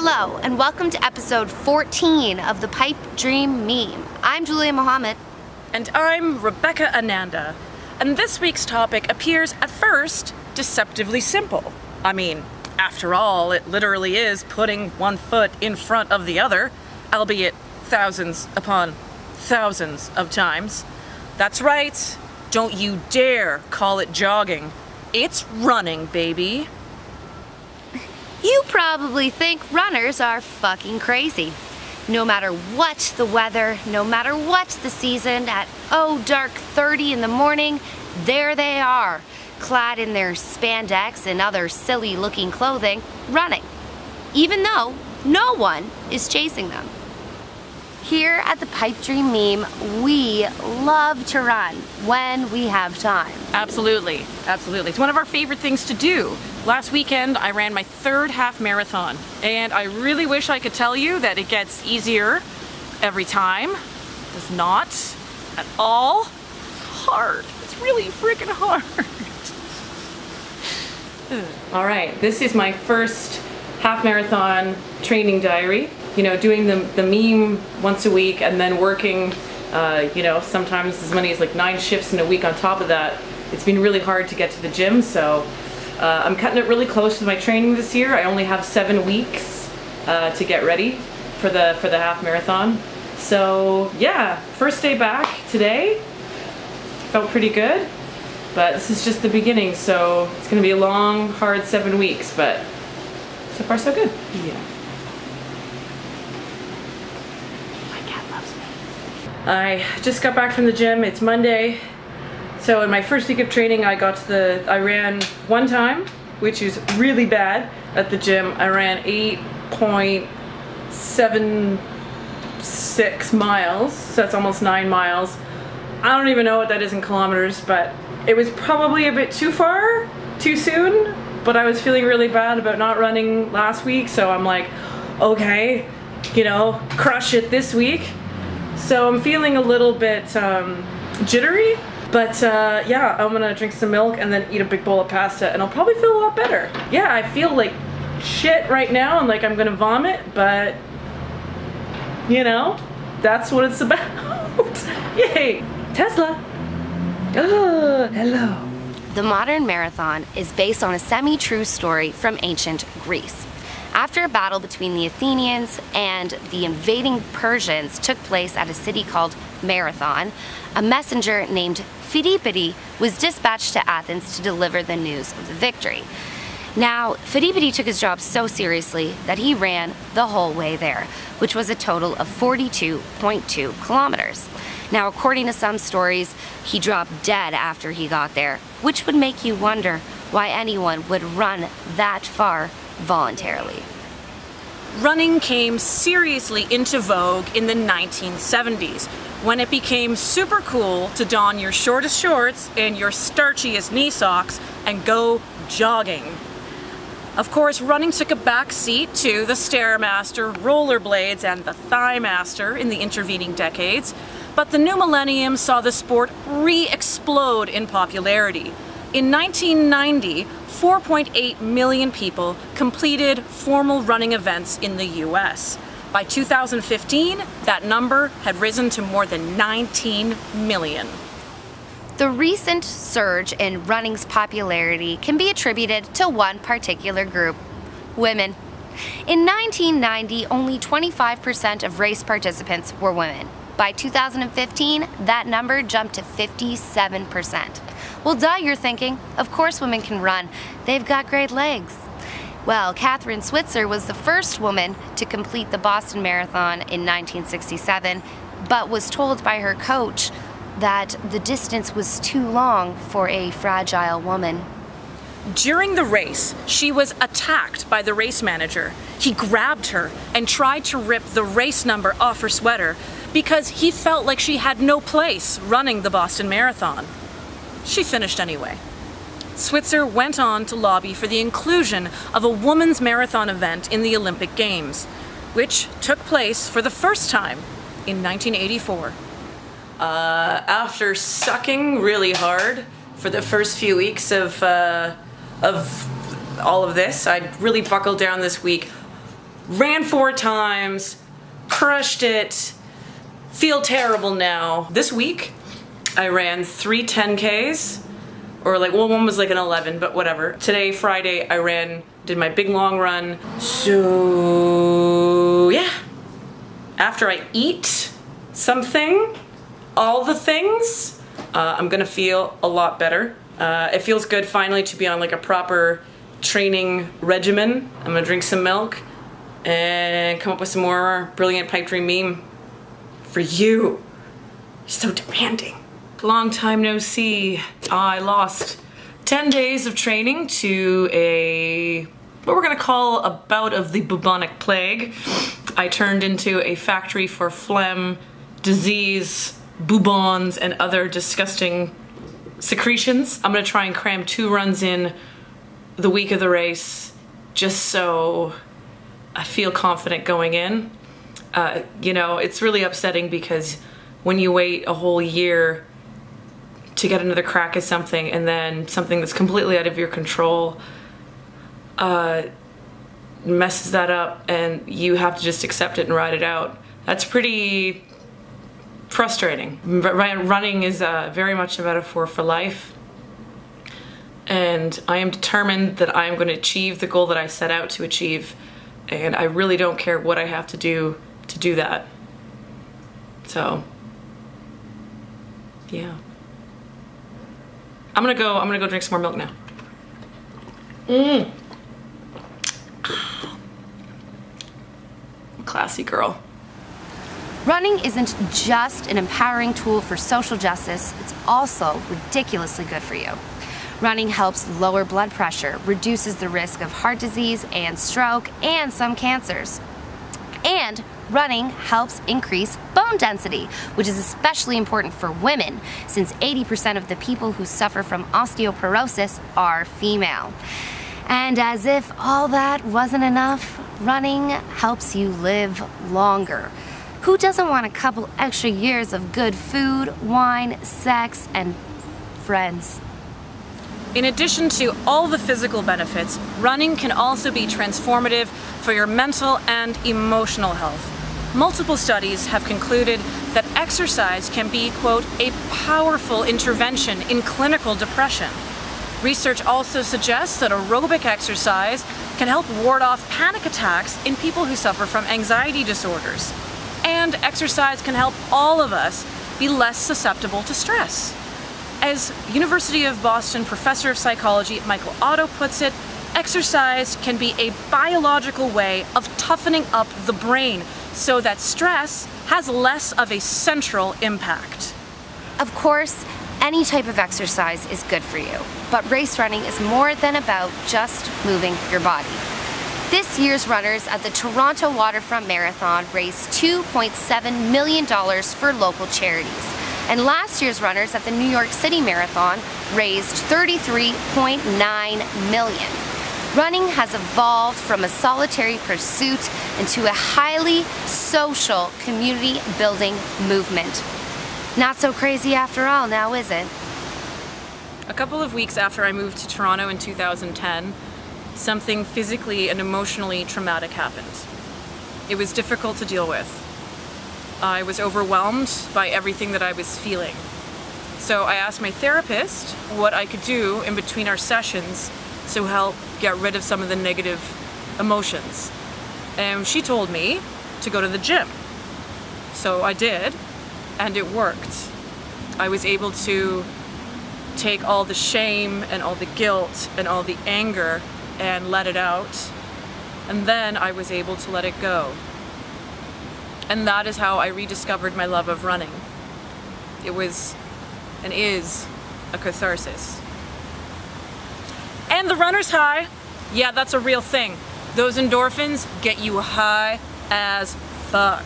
Hello, and welcome to episode 14 of the Pipe Dream Meme. I'm Julia Mohammed. And I'm Rebecca Ananda. And this week's topic appears at first deceptively simple. I mean, after all, it literally is putting one foot in front of the other, albeit thousands upon thousands of times. That's right, don't you dare call it jogging. It's running, baby. You probably think runners are fucking crazy. No matter what the weather, no matter what the season, at dark 30 in the morning, there they are, clad in their spandex and other silly looking clothing, running, even though no one is chasing them. Here at the Pipe Dream Meme, we love to run when we have time. Absolutely, absolutely. It's one of our favorite things to do. Last weekend, I ran my third half marathon, and I really wish I could tell you that it gets easier every time. It does not at all. It's hard. It's really freaking hard. All right, this is my first half marathon training diary. You know, doing the meme once a week and then working, sometimes as many as like 9 shifts in a week on top of that. It's been really hard to get to the gym, so I'm cutting it really close to my training this year. I only have 7 weeks to get ready for the half marathon. So yeah, first day back today. Felt pretty good, but this is just the beginning, so it's gonna be a long, hard 7 weeks, but so far so good. Yeah. I just got back from the gym. It's Monday. So in my first week of training, I ran one time, which is really bad at the gym. I ran 8.76 miles, so that's almost 9 miles. I don't even know what that is in kilometers, but it was probably a bit too far, too soon, but I was feeling really bad about not running last week, so I'm like, okay, crush it this week. So I'm feeling a little bit jittery, but yeah, I'm gonna drink some milk and then eat a big bowl of pasta and I'll probably feel a lot better. Yeah, I feel like shit right now and like I'm gonna vomit, but that's what it's about. Yay! Tesla! Oh, hello. The modern marathon is based on a semi-true story from ancient Greece. After a battle between the Athenians and the invading Persians took place at a city called Marathon, a messenger named Phidippides was dispatched to Athens to deliver the news of the victory. Now, Phidippides took his job so seriously that he ran the whole way there, which was a total of 42.2 kilometers. Now, according to some stories, he dropped dead after he got there, which would make you wonder why anyone would run that far voluntarily. Running came seriously into vogue in the 1970s, when it became super cool to don your shortest shorts and your starchiest knee socks and go jogging. Of course, running took a back seat to the Stairmaster, rollerblades, and the Thighmaster in the intervening decades, but the new millennium saw the sport re-explode in popularity. In 1990, 4.8 million people completed formal running events in the US. By 2015, that number had risen to more than 19 million. The recent surge in running's popularity can be attributed to one particular group: women. In 1990, only 25% of race participants were women. By 2015, that number jumped to 57%. Well, duh, you're thinking. Of course women can run. They've got great legs. Well, Kathrine Switzer was the first woman to complete the Boston Marathon in 1967, but was told by her coach that the distance was too long for a fragile woman. During the race, she was attacked by the race manager. He grabbed her and tried to rip the race number off her sweater because he felt like she had no place running the Boston Marathon. She finished anyway. Switzer went on to lobby for the inclusion of a women's marathon event in the Olympic Games, which took place for the first time in 1984. After sucking really hard for the first few weeks of all of this, I really buckled down this week ran 4 times, crushed it, feel terrible now. This week, I ran 3 10Ks, or like, well, one was like an 11, but whatever. Today, Friday, did my big long run. So yeah, after I eat something, all the things, I'm gonna feel a lot better. It feels good finally to be on like a proper training regimen. I'm gonna drink some milk and come up with some more brilliant pipe dream meme for you. You're so demanding. Long time no see. I lost 10 days of training to what we're gonna call a bout of the bubonic plague. I turned into a factory for phlegm, disease, bubons, and other disgusting secretions. I'm gonna try and cram 2 runs in the week of the race just so I feel confident going in. You know, it's really upsetting because when you wait a whole year to get another crack at something, and then something that's completely out of your control messes that up and you have to just accept it and ride it out. That's pretty frustrating. Running is very much a metaphor for life, and I am determined that I am going to achieve the goal that I set out to achieve, and I really don't care what I have to do that. So yeah, I'm gonna go drink some more milk now. Classy girl. Running isn't just an empowering tool for social justice, it's also ridiculously good for you. Running helps lower blood pressure, reduces the risk of heart disease and stroke and some cancers. And running helps increase bone density, which is especially important for women, since 80% of the people who suffer from osteoporosis are female. And as if all that wasn't enough, running helps you live longer. Who doesn't want a couple extra years of good food, wine, sex, and friends? In addition to all the physical benefits, running can also be transformative for your mental and emotional health. Multiple studies have concluded that exercise can be, quote, a powerful intervention in clinical depression. Research also suggests that aerobic exercise can help ward off panic attacks in people who suffer from anxiety disorders. And exercise can help all of us be less susceptible to stress. As University of Boston professor of psychology Michael Otto puts it, exercise can be a biological way of toughening up the brain so that stress has less of a central impact. Of course, any type of exercise is good for you, but race running is more than about just moving your body. This year's runners at the Toronto Waterfront Marathon raised $2.7 million for local charities. And last year's runners at the New York City Marathon raised $33.9 million. Running has evolved from a solitary pursuit into a highly social community-building movement. Not so crazy after all, now is it? A couple of weeks after I moved to Toronto in 2010, something physically and emotionally traumatic happened. It was difficult to deal with. I was overwhelmed by everything that I was feeling. So I asked my therapist what I could do in between our sessions to help get rid of some of the negative emotions. And she told me to go to the gym. So I did, and it worked. I was able to take all the shame and all the guilt and all the anger and let it out. And then I was able to let it go. And that is how I rediscovered my love of running. It was and is a catharsis. And the runner's high, yeah, that's a real thing. Those endorphins get you high as fuck.